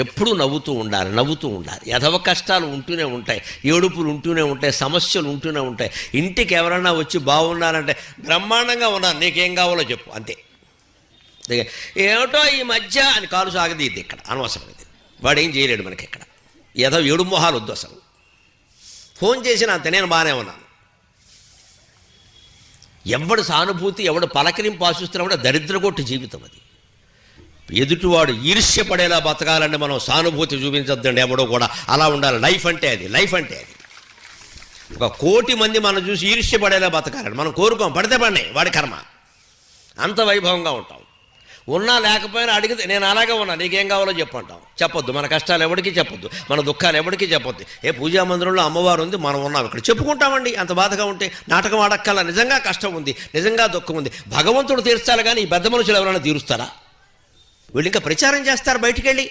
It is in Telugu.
ఎప్పుడూ నవ్వుతూ ఉండాలి, నవ్వుతూ ఉండాలి. ఎదవ కష్టాలు ఉంటూనే ఉంటాయి, ఏడుపులు ఉంటూనే ఉంటాయి, సమస్యలు ఉంటూనే ఉంటాయి. ఇంటికి ఎవరైనా వచ్చి బాగున్నారంటే బ్రహ్మాండంగా ఉన్నారు, నీకేం కావాలో చెప్పు, అంతే. ఏమిటో ఈ మధ్య అని కాలు సాగదీద్ది ఇక్కడ, అనవసరం ఇది. వాడు ఏం చేయలేడు మనకి ఇక్కడ. ఏదో ఏడు మొహాలు వద్దు అసలు. ఫోన్ చేసిన అంతే, నేను బాగానే ఉన్నాను. ఎవడు సానుభూతి, ఎవడు పలకరింపు ఆశిస్తున్నా దరిద్రగొట్టు జీవితం అది. ఎదుటివాడు ఈర్ష్యపడేలా బతకాలంటే మనం సానుభూతి చూపించొద్దండి ఎవడో కూడా. అలా ఉండాలి. లైఫ్ అంటే అది, లైఫ్ అంటే అది. 1,000,000 మంది మనం చూసి ఈర్ష్యపడేలా బతకాలండి. మనం కోరుకోం, పడితే పడినాయి, వాడి కర్మ. అంత వైభవంగా ఉంటాం. ఉన్నా లేకపోయినా అడిగితే నేను అలాగే ఉన్నా, నీకేం కావాలో చెప్పంటాం. చెప్పొద్దు, మన కష్టాలు ఎవరికి చెప్పొద్దు, మన దుఃఖాలు ఎవరికి చెప్పొద్దు. పూజా మందిరంలో అమ్మవారు ఉంది, మనం ఉన్నాం ఇక్కడ, చెప్పుకుంటామండి. అంత బాధగా ఉంటే నాటకం ఆడక్కల. నిజంగా కష్టం ఉంది, నిజంగా దుఃఖం ఉంది, భగవంతుడు తీర్చాలి కానీ ఈ పెద్ద మనుషులు ఎవరైనా తీరుస్తారా? వీళ్ళు ఇంకా ప్రచారం చేస్తారు బయటికి వెళ్ళి.